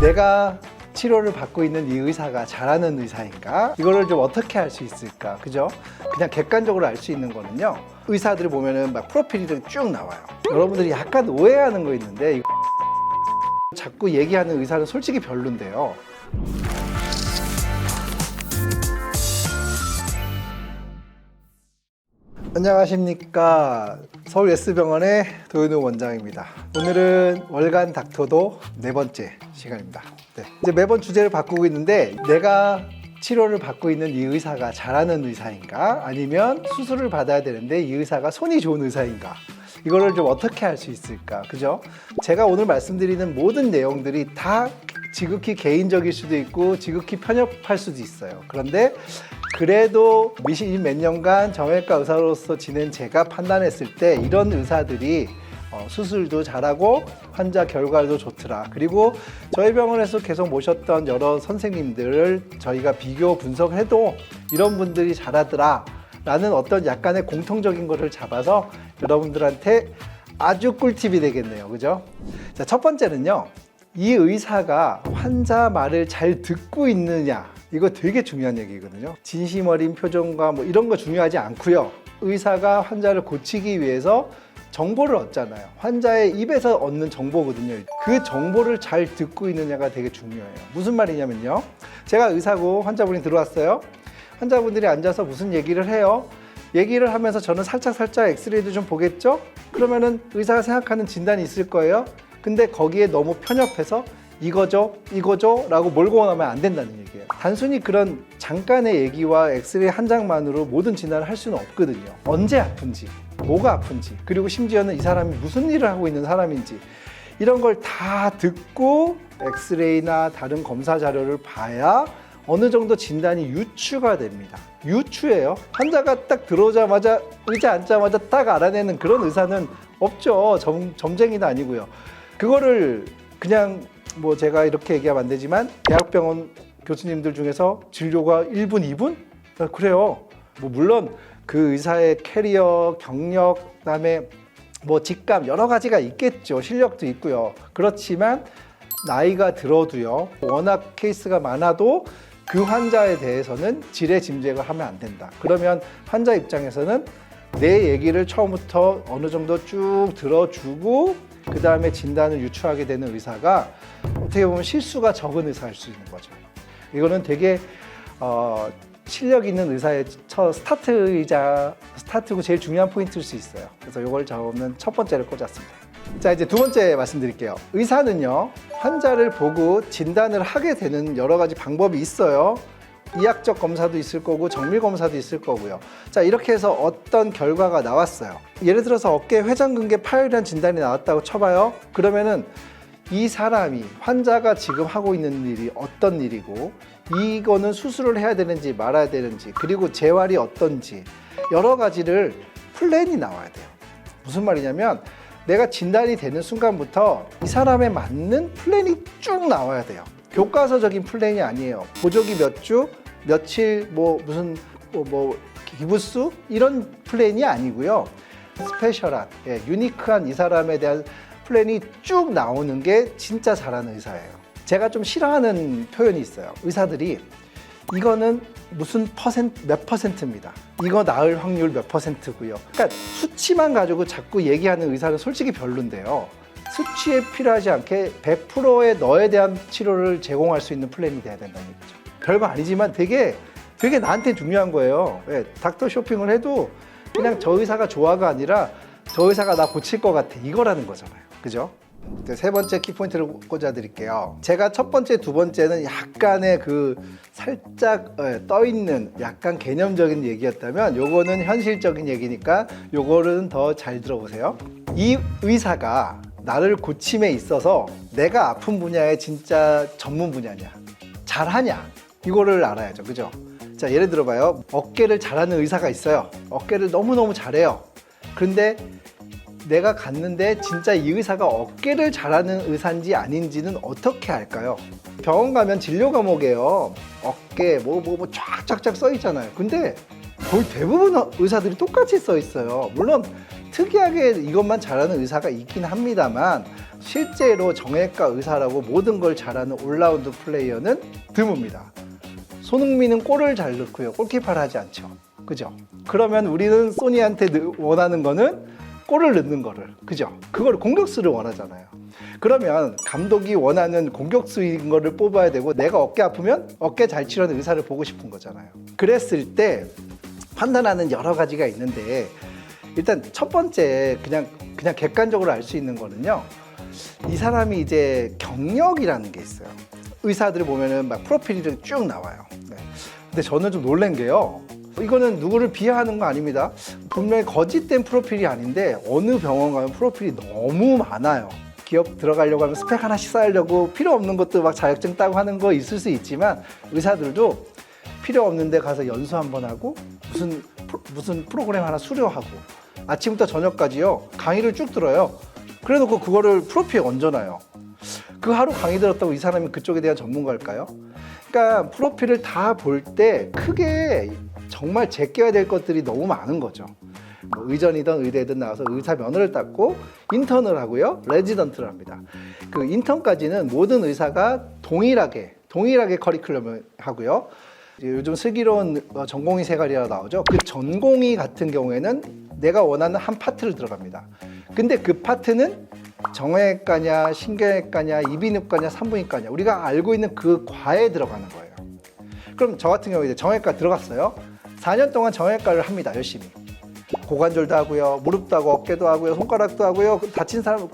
내가 치료를 받고 있는 이 의사가 잘하는 의사인가? 이거를 좀 어떻게 알 수 있을까? 그죠? 그냥 객관적으로 알 수 있는 거는요. 의사들을 보면은 막 프로필이 쭉 나와요. 여러분들이 약간 오해하는 거 있는데 자꾸 얘기하는 의사는 솔직히 별론데요. 안녕하십니까. 서울 S병원의 도현우 원장입니다. 오늘은 월간 닥터도 4번째 시간입니다. 이제 매번 주제를 바꾸고 있는데 내가 치료를 받고 있는 이 의사가 잘하는 의사인가? 아니면 수술을 받아야 되는데 이 의사가 손이 좋은 의사인가? 이거를 좀 어떻게 할 수 있을까? 그죠? 제가 오늘 말씀드리는 모든 내용들이 다 지극히 개인적일 수도 있고 지극히 편협할 수도 있어요. 그런데 그래도 몇 년간 정형외과 의사로서 지낸 제가 판단했을 때 이런 의사들이 수술도 잘하고 환자 결과도 좋더라. 그리고 저희 병원에서 계속 모셨던 여러 선생님들을 저희가 비교 분석해도 이런 분들이 잘하더라 라는 어떤 약간의 공통적인 것을 잡아서 여러분들한테 아주 꿀팁이 되겠네요. 그죠? 자, 첫 번째는요. 이 의사가 환자 말을 잘 듣고 있느냐, 이거 되게 중요한 얘기거든요. 진심 어린 표정과 뭐 이런 거 중요하지 않고요. 의사가 환자를 고치기 위해서 정보를 얻잖아요. 환자의 입에서 얻는 정보거든요. 그 정보를 잘 듣고 있느냐가 되게 중요해요. 무슨 말이냐면요. 제가 의사고 환자분이 들어왔어요. 환자분들이 앉아서 무슨 얘기를 해요. 얘기를 하면서 저는 살짝 엑스레이도 좀 보겠죠? 그러면은 의사가 생각하는 진단이 있을 거예요. 근데 거기에 너무 편협해서 이거죠 라고 몰고 나면 안 된다는 얘기예요. 단순히 그런 잠깐의 얘기와 엑스레이 한 장만으로 모든 진단을 할 수는 없거든요. 언제 아픈지, 뭐가 아픈지, 그리고 심지어는 이 사람이 무슨 일을 하고 있는 사람인지 이런 걸 다 듣고 엑스레이나 다른 검사 자료를 봐야 어느 정도 진단이 유추가 됩니다. 유추예요. 환자가 딱 들어오자마자 의자 앉자마자 딱 알아내는 그런 의사는 없죠. 점쟁이도 아니고요. 그거를 그냥 뭐 제가 이렇게 얘기하면 안 되지만 대학병원 교수님들 중에서 진료가 1분, 2분? 그래요. 뭐 물론 그 의사의 캐리어, 경력, 그다음에 뭐 직감 여러 가지가 있겠죠. 실력도 있고요. 그렇지만 나이가 들어도요. 워낙 케이스가 많아도 그 환자에 대해서는 지레짐작을 하면 안 된다. 그러면 환자 입장에서는 내 얘기를 처음부터 어느 정도 쭉 들어주고 그 다음에 진단을 유추하게 되는 의사가 어떻게 보면 실수가 적은 의사일 수 있는 거죠. 이거는 되게 실력 있는 의사의 스타트고 제일 중요한 포인트일 수 있어요. 그래서 이걸 저는 첫 번째를 꽂았습니다. 자, 이제 두 번째 말씀드릴게요. 의사는요, 환자를 보고 진단을 하게 되는 여러 가지 방법이 있어요. 이학적 검사도 있을 거고 정밀 검사도 있을 거고요. 자, 이렇게 해서 어떤 결과가 나왔어요. 예를 들어서 어깨 회전근개 파열이라는 진단이 나왔다고 쳐봐요. 그러면은 이 사람이 환자가 지금 하고 있는 일이 어떤 일이고 이거는 수술을 해야 되는지 말아야 되는지 그리고 재활이 어떤지 여러 가지를 플랜이 나와야 돼요. 무슨 말이냐면 내가 진단이 되는 순간부터 이 사람에 맞는 플랜이 쭉 나와야 돼요. 교과서적인 플랜이 아니에요. 보조기 몇 주, 며칠, 무슨 기부수 이런 플랜이 아니고요. 스페셜한, 유니크한 이 사람에 대한 플랜이 쭉 나오는 게 진짜 잘하는 의사예요. 제가 좀 싫어하는 표현이 있어요. 의사들이 이거는 무슨 몇 퍼센트입니다. 이거 나을 확률 몇 %고요. 그러니까 수치만 가지고 자꾸 얘기하는 의사는 솔직히 별론데요. 수치에 필요하지 않게 100%의 너에 대한 치료를 제공할 수 있는 플랜이 돼야 된다는 얘기죠. 별거 아니지만 되게 나한테 중요한 거예요. 닥터 쇼핑을 해도 그냥 저 의사가 좋아가 아니라 저 의사가 나 고칠 것 같아 이거라는 거잖아요. 그죠? 세 번째 키포인트를 꽂아드릴게요. 제가 첫 번째, 두 번째는 약간의 그 살짝 떠있는 약간 개념적인 얘기였다면 요거는 현실적인 얘기니까 요거는 더 잘 들어보세요. 이 의사가 나를 고침에 있어서 내가 아픈 분야의 진짜 전문 분야냐, 잘하냐 이거를 알아야죠. 그죠? 자, 예를 들어봐요. 어깨를 잘하는 의사가 있어요. 어깨를 너무너무 잘해요. 그런데 내가 갔는데 진짜 이 의사가 어깨를 잘하는 의사인지 아닌지는 어떻게 알까요? 병원 가면 진료 과목에요. 어깨 쫙쫙쫙 써 있잖아요. 근데 거의 대부분 의사들이 똑같이 써 있어요. 물론 특이하게 이것만 잘하는 의사가 있긴 합니다만 실제로 정형외과 의사라고 모든 걸 잘하는 올라운드 플레이어는 드뭅니다. 손흥민은 골을 잘 넣고요. 골키퍼를 하지 않죠. 그죠? 그러면 우리는 소니한테 원하는 거는 골을 넣는 거를. 그죠? 그걸 공격수를 원하잖아요. 그러면 감독이 원하는 공격수인 거를 뽑아야 되고 내가 어깨 아프면 어깨 잘 치료하는 의사를 보고 싶은 거잖아요. 그랬을 때 판단하는 여러 가지가 있는데 일단 첫 번째 그냥 객관적으로 알 수 있는 거는요. 이 사람이 이제 경력이라는 게 있어요. 의사들을 보면은 막 프로필이 쭉 나와요. 네. 근데 저는 좀 놀란 게요. 이거는 누구를 비하하는 거 아닙니다. 분명히 거짓된 프로필이 아닌데 어느 병원 가면 프로필이 너무 많아요. 기업 들어가려고 하면 스펙 하나씩 쌓으려고 필요 없는 것도 막 자격증 따고 하는 거 있을 수 있지만 의사들도 필요 없는 데 가서 연수 한번 하고 무슨 프로그램 하나 수료하고 아침부터 저녁까지요 강의를 쭉 들어요. 그래놓고 그거를 프로필에 얹어놔요. 그 하루 강의 들었다고 이 사람이 그쪽에 대한 전문가일까요? 그러니까 프로필을 다 볼 때 크게 정말 제껴야 될 것들이 너무 많은 거죠. 뭐 의전이든 의대든 나와서 의사 면허를 땄고 인턴을 하고요, 레지던트를 합니다. 그 인턴까지는 모든 의사가 동일하게 커리큘럼을 하고요. 요즘 슬기로운 전공의 세갈이라 나오죠. 그 전공의 같은 경우에는 내가 원하는 한 파트를 들어갑니다. 근데 그 파트는 정형외과냐, 신경외과냐, 이비인후과냐, 산부인과냐 우리가 알고 있는 그 과에 들어가는 거예요. 그럼 저 같은 경우에 이제 정형외과 들어갔어요. 4년 동안 정형외과를 합니다. 열심히. 고관절도 하고요, 무릎도 하고, 어깨도 하고요, 손가락도 하고요, 다친 사람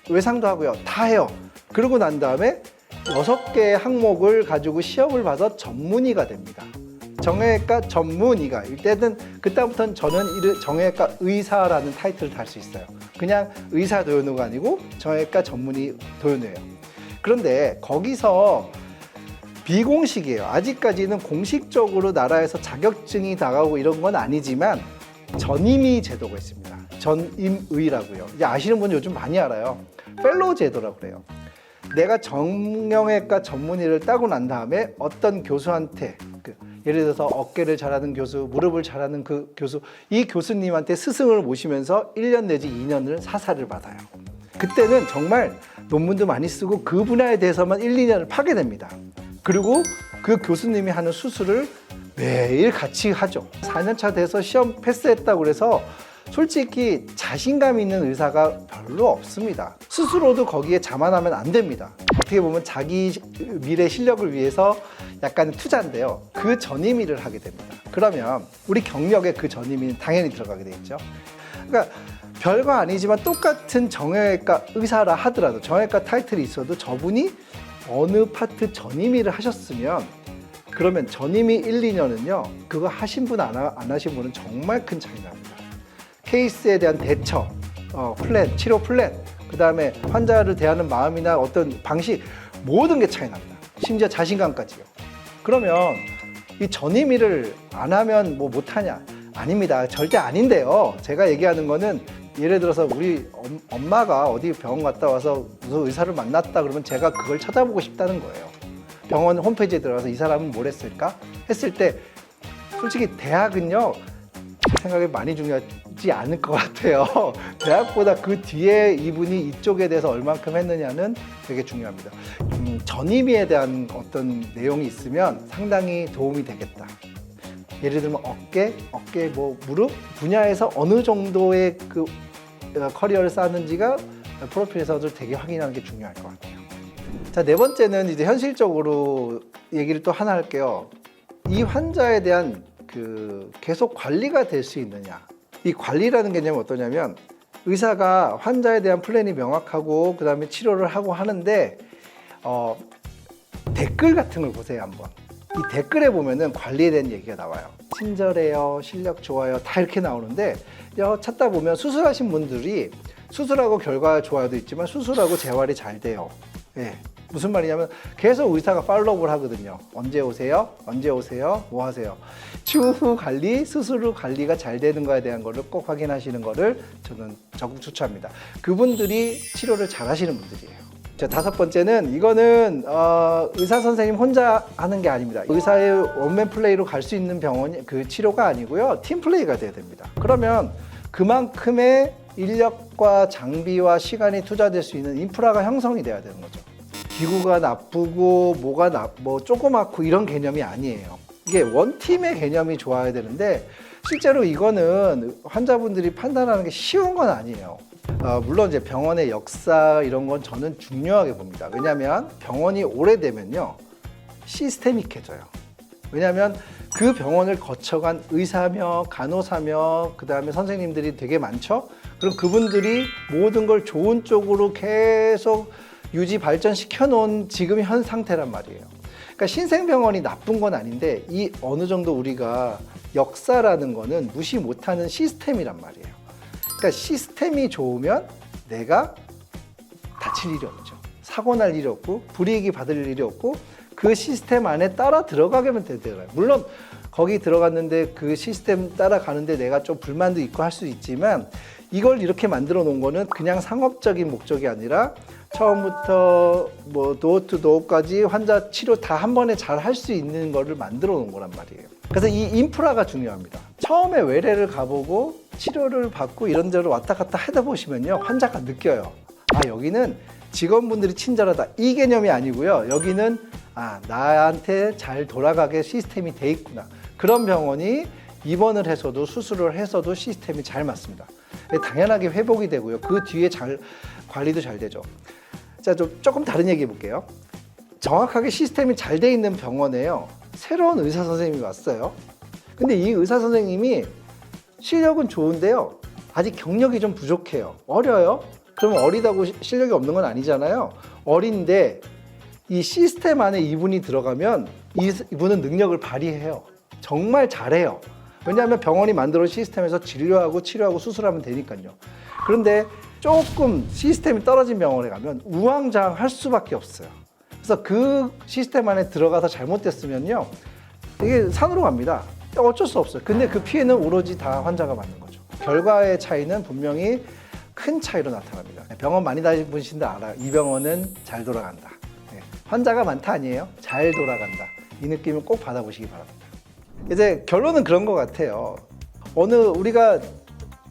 외상도 하고요, 다 해요. 그러고 난 다음에 6개의 항목을 가지고 시험을 봐서 전문의가 됩니다. 정형외과 전문의가. 이때는 그다음부터는 저는 정형외과 의사라는 타이틀을 달 수 있어요. 그냥 의사 도연우가 아니고 정형외과 전문의 도연우예요. 그런데 거기서 비공식이에요. 아직까지는 공식적으로 나라에서 자격증이 나가고 이런 건 아니지만 전임의 제도가 있습니다. 전임의라고요. 이제 아시는 분 요즘 많이 알아요. 펠로우 제도라고 그래요. 내가 정형외과 전문의를 따고 난 다음에 어떤 교수한테 예를 들어서 어깨를 잘하는 교수, 무릎을 잘하는 그 교수, 이 교수님한테 스승을 모시면서 1년 내지 2년을 사사를 받아요. 그때는 정말 논문도 많이 쓰고 그 분야에 대해서만 1, 2년을 파게 됩니다. 그리고 그 교수님이 하는 수술을 매일 같이 하죠. 4년차 돼서 시험 패스했다고 그래서 솔직히 자신감 있는 의사가 별로 없습니다. 스스로도 거기에 자만하면 안 됩니다. 어떻게 보면 자기 미래 실력을 위해서 약간 투자인데요. 그 전임의를 하게 됩니다. 그러면 우리 경력에 그 전임의는 당연히 들어가게 되겠죠. 그러니까 별거 아니지만 똑같은 정형외과 의사라 하더라도 정형외과 타이틀이 있어도 저분이 어느 파트 전임의를 하셨으면 그러면 전임의 1, 2년은요. 그거 하신 분 안 하신 분은 정말 큰 차이 납니다. 케이스에 대한 대처, 플랜, 치료 플랜, 그 다음에 환자를 대하는 마음이나 어떤 방식 모든 게 차이 납니다. 심지어 자신감까지요. 그러면 이 전임의를 안 하면 뭐 못하냐? 아닙니다. 절대 아닌데요. 제가 얘기하는 거는 예를 들어서 우리 엄마가 어디 병원 갔다 와서 무슨 의사를 만났다 그러면 제가 그걸 찾아보고 싶다는 거예요. 병원 홈페이지에 들어가서 이 사람은 뭘 했을까? 했을 때 솔직히 대학은요. 제 생각에 많이 중요하지 않을 것 같아요. 대학보다 그 뒤에 이분이 이쪽에 대해서 얼만큼 했느냐는 되게 중요합니다. 전임의에 대한 어떤 내용이 있으면 상당히 도움이 되겠다. 예를 들면 어깨 뭐 무릎 분야에서 어느 정도의 그 커리어를 쌓았는지가 프로필에서도 되게 확인하는 게 중요할 것 같아요. 자, 네 번째는 이제 현실적으로 얘기를 또 하나 할게요. 이 환자에 대한 계속 관리가 될 수 있느냐. 이 관리라는 개념은 어떠냐면 의사가 환자에 대한 플랜이 명확하고 그 다음에 치료를 하고 하는데 댓글 같은 걸 보세요 한번. 이 댓글에 보면은 관리에 대한 얘기가 나와요. 친절해요, 실력 좋아요, 다 이렇게 나오는데 찾다 보면 수술하신 분들이 수술하고 결과 좋아도 있지만 수술하고 재활이 잘 돼요. 예. 무슨 말이냐면 계속 의사가 팔로우를 하거든요. 언제 오세요? 언제 오세요? 뭐 하세요? 추후 관리, 수술 후 관리가 잘 되는 거에 대한 거를 꼭 확인하시는 거를 저는 적극 추천합니다. 그분들이 치료를 잘 하시는 분들이에요. 자, 다섯 번째는 이거는 의사 선생님 혼자 하는 게 아닙니다. 의사의 원맨 플레이로 갈 수 있는 병원이 그 치료가 아니고요. 팀 플레이가 돼야 됩니다. 그러면 그만큼의 인력과 장비와 시간이 투자될 수 있는 인프라가 형성이 돼야 되는 거죠. 기구가 나쁘고 뭐 조그맣고 이런 개념이 아니에요. 이게 원팀의 개념이 좋아야 되는데 실제로 이거는 환자분들이 판단하는 게 쉬운 건 아니에요. 물론 이제 병원의 역사 이런 건 저는 중요하게 봅니다. 왜냐하면 병원이 오래되면요 시스테믹해져요. 왜냐하면 그 병원을 거쳐간 의사며 간호사며 그 다음에 선생님들이 되게 많죠. 그럼 그분들이 모든 걸 좋은 쪽으로 계속 유지 발전시켜 놓은 지금 현 상태란 말이에요. 그러니까 신생병원이 나쁜 건 아닌데 이 어느 정도 우리가 역사라는 거는 무시 못하는 시스템이란 말이에요. 그러니까 시스템이 좋으면 내가 다칠 일이 없죠. 사고 날 일이 없고 불이익이 받을 일이 없고 그 시스템 안에 따라 들어가게면 되더라고요. 물론 거기 들어갔는데 그 시스템 따라가는데 내가 좀 불만도 있고 할 수 있지만 이걸 이렇게 만들어 놓은 거는 그냥 상업적인 목적이 아니라 처음부터 뭐 도어 투 도어까지 환자 치료 다 한 번에 잘 할 수 있는 거를 만들어 놓은 거란 말이에요. 그래서 이 인프라가 중요합니다. 처음에 외래를 가보고 치료를 받고 이런 데로 왔다 갔다 하다 보시면요 환자가 느껴요. 아 여기는 직원분들이 친절하다 이 개념이 아니고요. 여기는 나한테 잘 돌아가게 시스템이 돼 있구나. 그런 병원이 입원을 해서도 수술을 해서도 시스템이 잘 맞습니다. 당연하게 회복이 되고요. 그 뒤에 잘 관리도 잘 되죠. 자, 조금 다른 얘기 해볼게요. 정확하게 시스템이 잘 돼 있는 병원에요. 새로운 의사 선생님이 왔어요. 근데 이 의사 선생님이 실력은 좋은데요. 아직 경력이 좀 부족해요. 어려요. 그러면 어리다고 실력이 없는 건 아니잖아요. 어린데 이 시스템 안에 이분이 들어가면 이분은 능력을 발휘해요. 정말 잘해요. 왜냐하면 병원이 만들어 온 시스템에서 진료하고 치료하고 수술하면 되니까요. 그런데 조금 시스템이 떨어진 병원에 가면 우왕좌왕할 수밖에 없어요. 그래서 그 시스템 안에 들어가서 잘못됐으면요 이게 산으로 갑니다. 어쩔 수 없어요. 근데 그 피해는 오로지 다 환자가 받는 거죠. 결과의 차이는 분명히 큰 차이로 나타납니다. 병원 많이 다니시는데 알아요. 이 병원은 잘 돌아간다. 환자가 많다 아니에요. 잘 돌아간다. 이 느낌을 꼭 받아보시기 바랍니다. 이제 결론은 그런 것 같아요. 우리가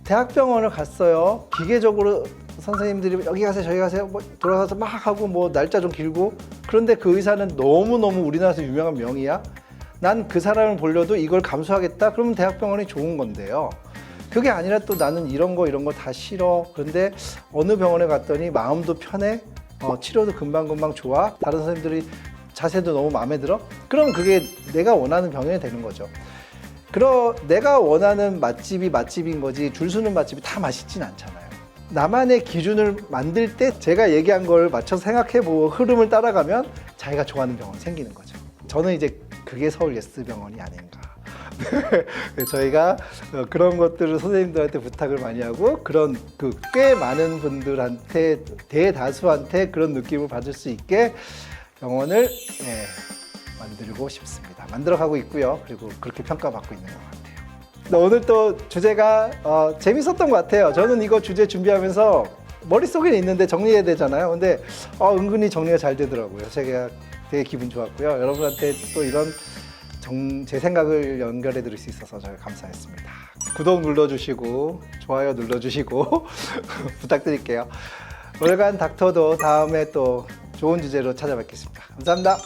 대학병원을 갔어요. 기계적으로 선생님들이 여기 가세요 저기 가세요 뭐 돌아가서 막 하고 뭐 날짜 좀 길고 그런데 그 의사는 너무너무 우리나라에서 유명한 명의야. 난 그 사람을 보려도 이걸 감수하겠다. 그러면 대학병원이 좋은 건데요. 그게 아니라 또 나는 이런 거 다 싫어. 그런데 어느 병원에 갔더니 마음도 편해. 치료도 금방금방 좋아. 다른 선생님들이 자세도 너무 마음에 들어. 그럼 그게 내가 원하는 병원이 되는 거죠. 내가 원하는 맛집이 맛집인 거지 줄 서는 맛집이 다 맛있진 않잖아요. 나만의 기준을 만들 때 제가 얘기한 걸 맞춰서 생각해보고 흐름을 따라가면 자기가 좋아하는 병원이 생기는 거죠. 저는 이제 그게 서울 예스병원이 아닌가. 저희가 그런 것들을 선생님들한테 부탁을 많이 하고 그런 꽤 많은 분들한테 대다수한테 그런 느낌을 받을 수 있게 병원을 만들고 싶습니다. 만들어가고 있고요. 그리고 그렇게 평가받고 있는 것 같아요. 오늘 또 주제가 재밌었던 것 같아요. 저는 이거 주제 준비하면서 머릿속에 있는데 정리해야 되잖아요. 근데 은근히 정리가 잘 되더라고요. 제가 되게 기분 좋았고요. 여러분한테 또 이런 제 생각을 연결해 드릴 수 있어서 저희 감사했습니다. 구독 눌러주시고 좋아요 눌러주시고 부탁드릴게요. 월간 닥터도 다음에 또 좋은 주제로 찾아뵙겠습니다. 감사합니다.